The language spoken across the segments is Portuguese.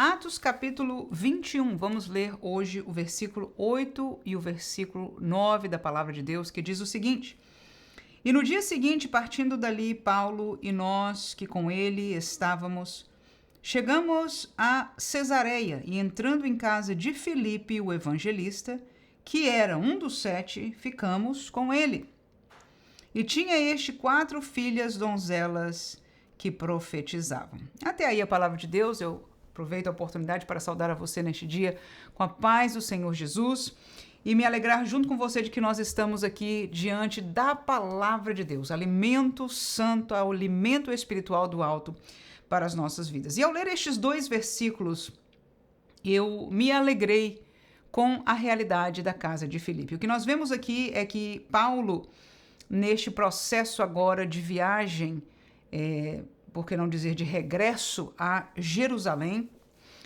Atos capítulo 21, vamos ler hoje o versículo 8 e o versículo 9 da palavra de Deus, que diz o seguinte: E no dia seguinte, partindo dali, Paulo e nós que com ele estávamos, chegamos a Cesareia e entrando em casa de Filipe, o evangelista, que era um dos 7, ficamos com ele. E tinha este 4 filhas donzelas que profetizavam. Até aí a palavra de Deus. Eu aproveito a oportunidade para saudar a você neste dia com a paz do Senhor Jesus e me alegrar junto com você de que nós estamos aqui diante da palavra de Deus, alimento santo, alimento espiritual do alto para as nossas vidas. E ao ler estes 2 versículos, eu me alegrei com a realidade da casa de Filipe. O que nós vemos aqui é que Paulo, neste processo agora de viagem, por que não dizer de regresso a Jerusalém,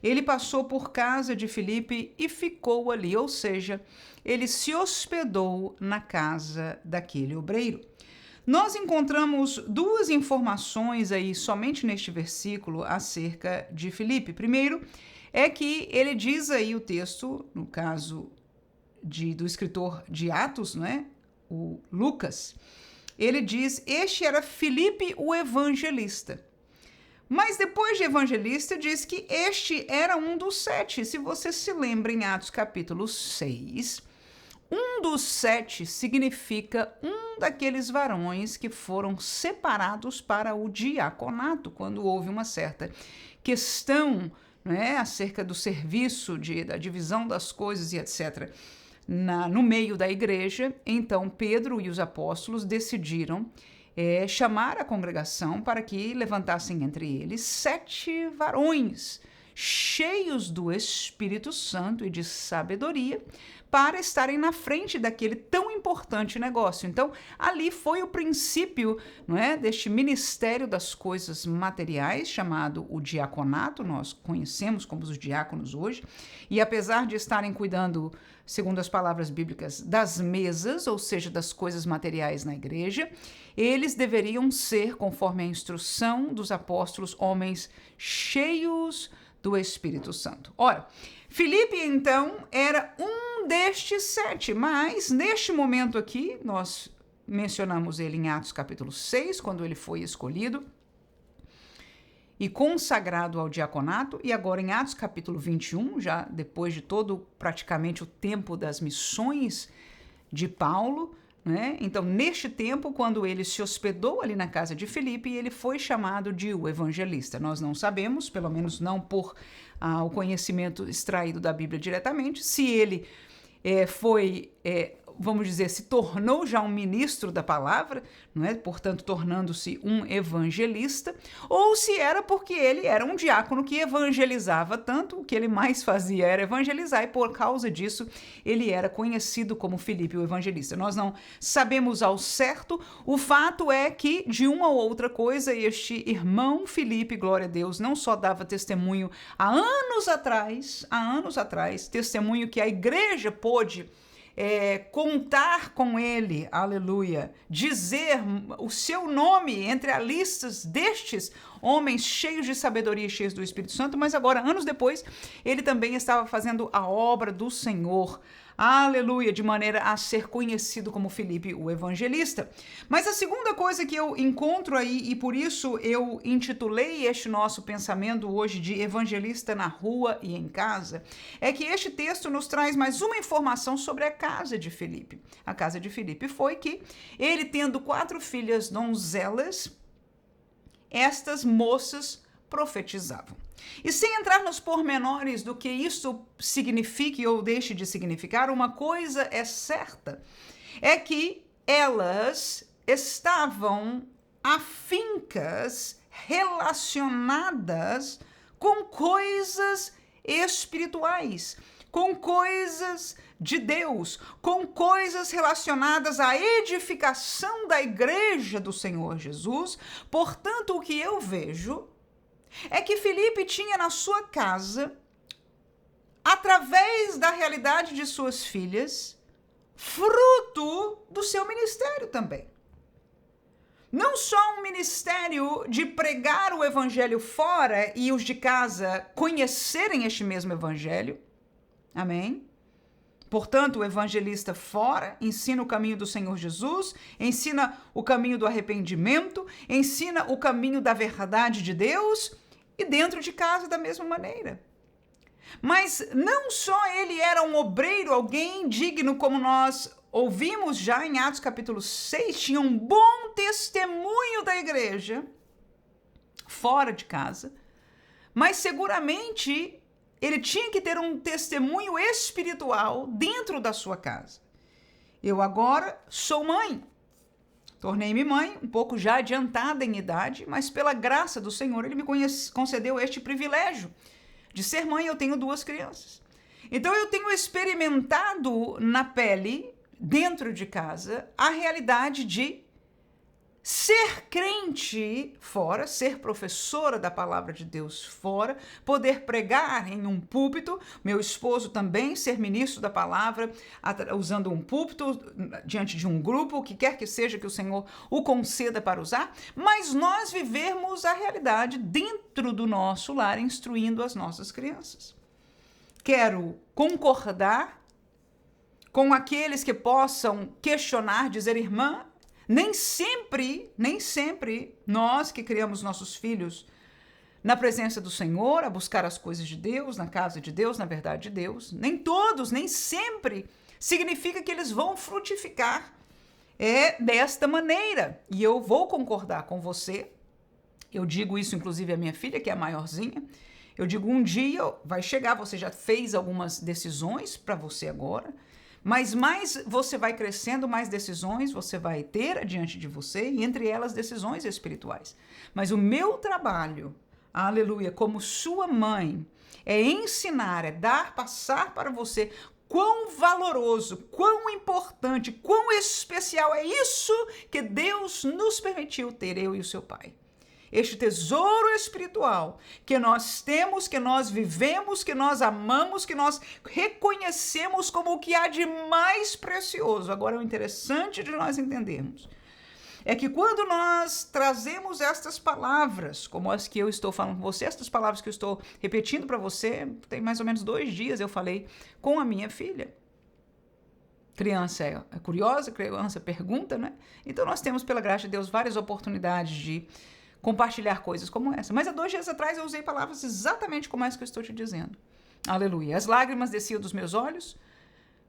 ele passou por casa de Filipe e ficou ali, ou seja, ele se hospedou na casa daquele obreiro. Nós encontramos 2 informações aí somente neste versículo acerca de Filipe. Primeiro é que ele diz aí o texto, no caso do escritor de Atos, não é? O Lucas, ele diz: este era Filipe o evangelista. Mas depois de evangelista, diz que este era um dos 7. Se você se lembra em Atos capítulo 6, um dos 7 significa um daqueles varões que foram separados para o diaconato, quando houve uma certa questão, né, acerca do serviço, da divisão das coisas e etc., no meio da igreja. Então Pedro e os apóstolos decidiram chamar a congregação para que levantassem entre eles 7 varões cheios do Espírito Santo e de sabedoria para estarem na frente daquele tão importante negócio. Então, ali foi o princípio, não é, deste ministério das coisas materiais, chamado o diaconato. Nós conhecemos como os diáconos hoje, e apesar de estarem cuidando, segundo as palavras bíblicas, das mesas, ou seja, das coisas materiais na igreja, eles deveriam ser, conforme a instrução dos apóstolos, homens cheios do Espírito Santo. Ora, Filipe, então, era um destes 7, mas neste momento aqui, nós mencionamos ele em Atos capítulo 6, quando ele foi escolhido e consagrado ao diaconato, e agora em Atos capítulo 21, já depois de todo praticamente o tempo das missões de Paulo, né? Então, neste tempo, quando ele se hospedou ali na casa de Filipe, ele foi chamado de o evangelista. Nós não sabemos, pelo menos não por o conhecimento extraído da Bíblia diretamente, se ele vamos dizer, se tornou já um ministro da palavra, não é? Portanto, tornando-se um evangelista, ou se era porque ele era um diácono que evangelizava tanto, o que ele mais fazia era evangelizar, e por causa disso ele era conhecido como Filipe o evangelista. Nós não sabemos ao certo. O fato é que, de uma ou outra coisa, este irmão Filipe, glória a Deus, não só dava testemunho há anos atrás, testemunho que a igreja pôde contar com ele, aleluia, dizer o seu nome entre as listas destes homens cheios de sabedoria e cheios do Espírito Santo, mas agora, anos depois, ele também estava fazendo a obra do Senhor, aleluia, de maneira a ser conhecido como Filipe o evangelista. Mas a segunda coisa que eu encontro aí, e por isso eu intitulei este nosso pensamento hoje de evangelista na rua e em casa, é que este texto nos traz mais uma informação sobre a casa de Filipe. A casa de Filipe foi que ele, tendo 4 filhas donzelas, estas moças profetizavam. E sem entrar nos pormenores do que isso signifique ou deixe de significar, uma coisa é certa, é que elas estavam afincas, relacionadas com coisas espirituais, com coisas de Deus, com coisas relacionadas à edificação da igreja do Senhor Jesus. Portanto, o que eu vejo é que Filipe tinha na sua casa, através da realidade de suas filhas, fruto do seu ministério também. não só um ministério de pregar o evangelho fora e os de casa conhecerem este mesmo evangelho. Amém? Portanto, o evangelista fora ensina o caminho do Senhor Jesus, ensina o caminho do arrependimento, ensina o caminho da verdade de Deus, e dentro de casa da mesma maneira. Mas não só ele era um obreiro, alguém digno, como nós ouvimos já em Atos capítulo 6, tinha um bom testemunho da igreja fora de casa, mas seguramente ele tinha que ter um testemunho espiritual dentro da sua casa. Eu agora sou mãe. Tornei-me mãe, um pouco já adiantada em idade, mas pela graça do Senhor, ele me concedeu este privilégio de ser mãe. Eu tenho 2 crianças. Então eu tenho experimentado na pele, dentro de casa, a realidade de ser crente fora, ser professora da palavra de Deus fora, poder pregar em um púlpito, meu esposo também ser ministro da palavra, usando um púlpito diante de um grupo, o que quer que seja que o Senhor o conceda para usar, mas nós vivermos a realidade dentro do nosso lar, instruindo as nossas crianças. Quero concordar com aqueles que possam questionar, dizer, irmã, nem sempre nós que criamos nossos filhos na presença do Senhor, a buscar as coisas de Deus, na casa de Deus, na verdade de Deus, nem todos, nem sempre significa que eles vão frutificar desta maneira. E eu vou concordar com você, eu digo isso inclusive à minha filha, que é a maiorzinha, eu digo, um dia vai chegar, você já fez algumas decisões para você agora, mas mais você vai crescendo, mais decisões você vai ter diante de você, e entre elas decisões espirituais. Mas o meu trabalho, aleluia, como sua mãe, é ensinar, é dar, passar para você quão valoroso, quão importante, quão especial é isso que Deus nos permitiu ter, eu e o seu pai. Este tesouro espiritual que nós temos, que nós vivemos, que nós amamos, que nós reconhecemos como o que há de mais precioso. Agora, o interessante de nós entendermos é que quando nós trazemos estas palavras, como as que eu estou falando com você, estas palavras que eu estou repetindo para você, tem mais ou menos 2 dias eu falei com a minha filha. Criança é curiosa, criança pergunta, né? Então nós temos, pela graça de Deus, várias oportunidades de compartilhar coisas como essa. Mas há 2 dias atrás eu usei palavras exatamente como essa que eu estou te dizendo. Aleluia. As lágrimas desciam dos meus olhos,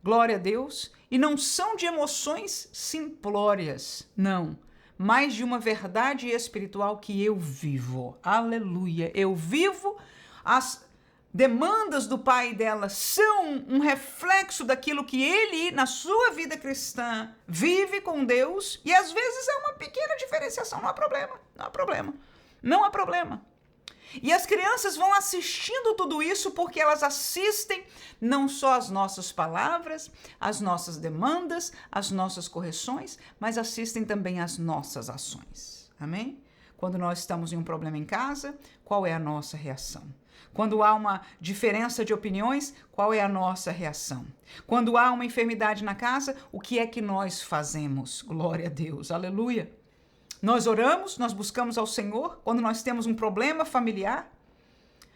glória a Deus, e não são de emoções simplórias, não, mas de uma verdade espiritual que eu vivo. Aleluia. Eu vivo as demandas do pai dela são um reflexo daquilo que ele, na sua vida cristã, vive com Deus, e às vezes é uma pequena diferenciação, não há problema, não há problema, não há problema. E as crianças vão assistindo tudo isso porque elas assistem não só as nossas palavras, as nossas demandas, as nossas correções, mas assistem também as nossas ações. Amém? Quando nós estamos em um problema em casa, qual é a nossa reação? Quando há uma diferença de opiniões, qual é a nossa reação? Quando há uma enfermidade na casa, o que é que nós fazemos? Glória a Deus, aleluia. Nós oramos, nós buscamos ao Senhor. Quando nós temos um problema familiar,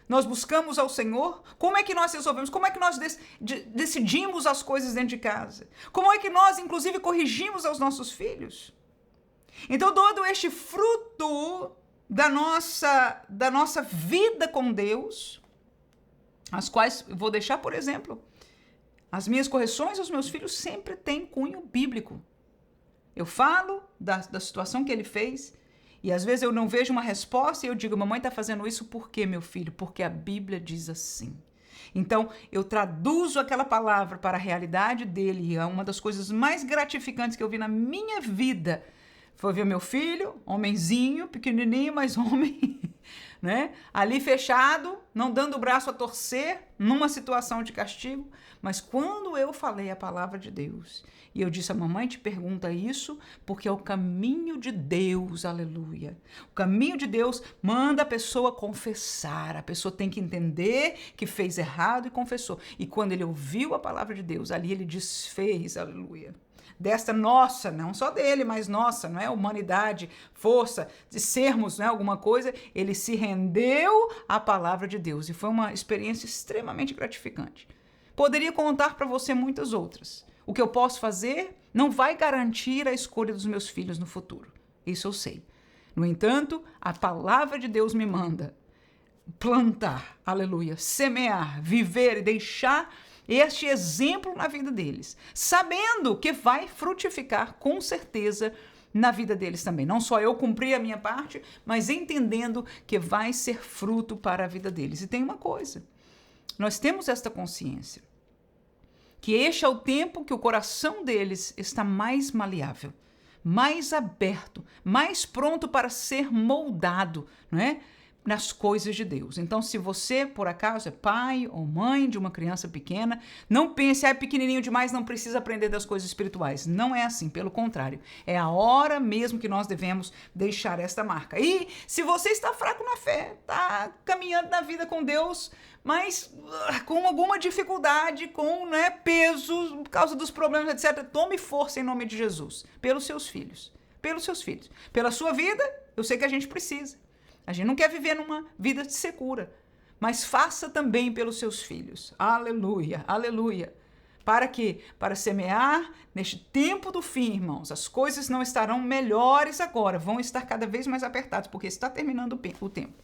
nós buscamos ao Senhor. Como é que nós resolvemos? Como é que nós decidimos as coisas dentro de casa? Como é que nós, inclusive, corrigimos aos nossos filhos? Então, todo este fruto da nossa vida com Deus, as quais eu vou deixar, por exemplo, as minhas correções aos meus filhos sempre têm cunho bíblico. Eu falo da situação que ele fez e às vezes eu não vejo uma resposta e eu digo, mamãe está fazendo isso por quê, meu filho? Porque a Bíblia diz assim. Então, eu traduzo aquela palavra para a realidade dele, e é uma das coisas mais gratificantes que eu vi na minha vida. Foi ver meu filho, homenzinho, pequenininho, mas homem, né? Ali fechado, não dando o braço a torcer, numa situação de castigo. Mas quando eu falei a palavra de Deus, e eu disse, a mamãe te pergunta isso, porque é o caminho de Deus, aleluia. O caminho de Deus manda a pessoa confessar, a pessoa tem que entender que fez errado e confessou. E quando ele ouviu a palavra de Deus, ali ele desfez, aleluia. desta nossa, não só dele, mas nossa, não é? Humanidade, força de sermos, não é? Alguma coisa, ele se rendeu à palavra de Deus e foi uma experiência extremamente gratificante. Poderia contar para você muitas outras. O que eu posso fazer não vai garantir a escolha dos meus filhos no futuro. Isso eu sei. No entanto, a palavra de Deus me manda plantar, aleluia, semear, viver e deixar este exemplo na vida deles, sabendo que vai frutificar com certeza na vida deles também. Não só eu cumprir a minha parte, mas entendendo que vai ser fruto para a vida deles. E tem uma coisa, nós temos esta consciência, que este é o tempo que o coração deles está mais maleável, mais aberto, mais pronto para ser moldado, não é? Nas coisas de Deus. Então, se você, por acaso, é pai ou mãe de uma criança pequena, não pense, é pequenininho demais, não precisa aprender das coisas espirituais. Não é assim, pelo contrário. É a hora mesmo que nós devemos deixar esta marca. E se você está fraco na fé, está caminhando na vida com Deus, mas com alguma dificuldade, com peso, por causa dos problemas, etc., tome força em nome de Jesus, pelos seus filhos. Pelos seus filhos. Pela sua vida, eu sei que a gente precisa. A gente não quer viver numa vida secura, mas faça também pelos seus filhos. Aleluia, aleluia. Para quê? Para semear neste tempo do fim, irmãos. As coisas não estarão melhores agora, vão estar cada vez mais apertadas, porque está terminando o tempo.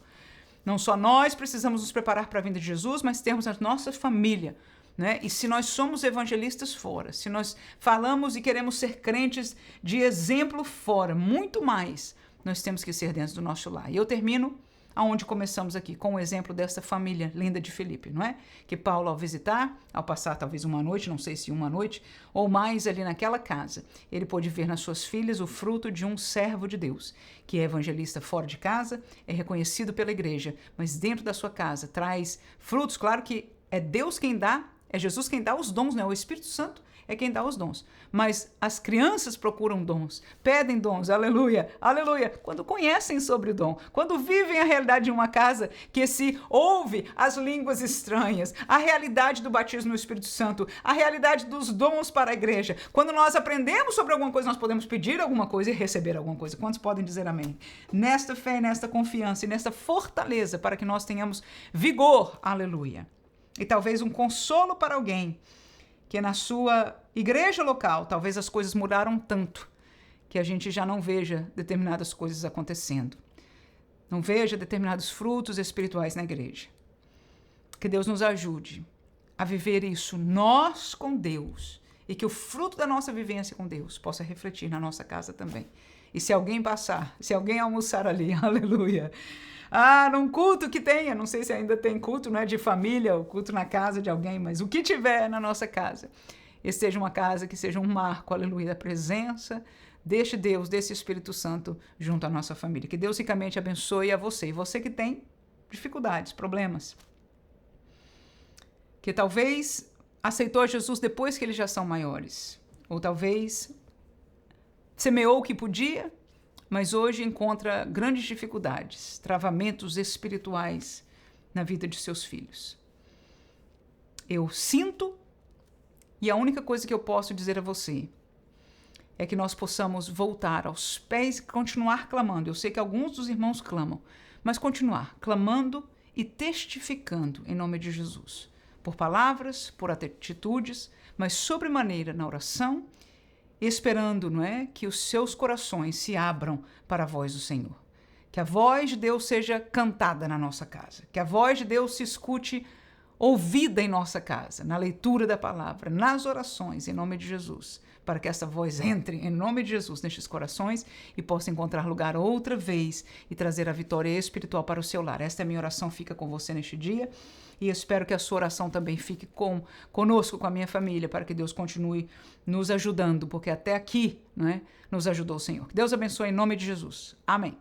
Não só nós precisamos nos preparar para a vinda de Jesus, mas temos a nossa família, né? E se nós somos evangelistas fora, se nós falamos e queremos ser crentes de exemplo fora, muito mais, nós temos que ser dentro do nosso lar. E eu termino aonde começamos aqui, com o exemplo dessa família linda de Filipe, não é? Que Paulo, ao visitar, ao passar talvez uma noite, não sei se uma noite, ou mais ali naquela casa, ele pôde ver nas suas filhas o fruto de um servo de Deus, que é evangelista fora de casa, é reconhecido pela igreja, mas dentro da sua casa traz frutos. Claro que é Deus quem dá, é Jesus quem dá os dons, né? O Espírito Santo é quem dá os dons. Mas as crianças procuram dons, pedem dons, aleluia, aleluia, quando conhecem sobre o dom, quando vivem a realidade de uma casa que se ouve as línguas estranhas, a realidade do batismo no Espírito Santo, a realidade dos dons para a igreja. Quando nós aprendemos sobre alguma coisa, nós podemos pedir alguma coisa e receber alguma coisa. Quantos podem dizer amém? Nesta fé, nesta confiança e nesta fortaleza para que nós tenhamos vigor, aleluia. E talvez um consolo para alguém que na sua igreja local, talvez as coisas mudaram tanto que a gente já não veja determinadas coisas acontecendo. Não veja determinados frutos espirituais na igreja. Que Deus nos ajude a viver isso, nós com Deus, e que o fruto da nossa vivência com Deus possa refletir na nossa casa também. E se alguém passar, se alguém almoçar ali, aleluia, num culto que tenha, não sei se ainda tem culto, não é de família, ou culto na casa de alguém, mas o que tiver na nossa casa, esteja uma casa que seja um marco, aleluia, da presença deste Deus, desse Espírito Santo junto à nossa família. Que Deus ricamente abençoe a você, e você que tem dificuldades, problemas, que talvez aceitou Jesus depois que eles já são maiores, ou talvez semeou o que podia, mas hoje encontra grandes dificuldades, travamentos espirituais na vida de seus filhos. Eu sinto, e a única coisa que eu posso dizer a você é que nós possamos voltar aos pés e continuar clamando. Eu sei que alguns dos irmãos clamam, mas continuar clamando e testificando em nome de Jesus. Por palavras, por atitudes, mas sobremaneira na oração, esperando, não é, que os seus corações se abram para a voz do Senhor. Que a voz de Deus seja cantada na nossa casa. Que a voz de Deus se escute ouvida em nossa casa, na leitura da palavra, nas orações, em nome de Jesus. Para que essa voz entre, em nome de Jesus, nestes corações e possa encontrar lugar outra vez e trazer a vitória espiritual para o seu lar. Esta é a minha oração, fica com você neste dia. E espero que a sua oração também fique conosco, com a minha família, para que Deus continue nos ajudando, porque até aqui, não é, nos ajudou o Senhor. Que Deus abençoe em nome de Jesus. Amém.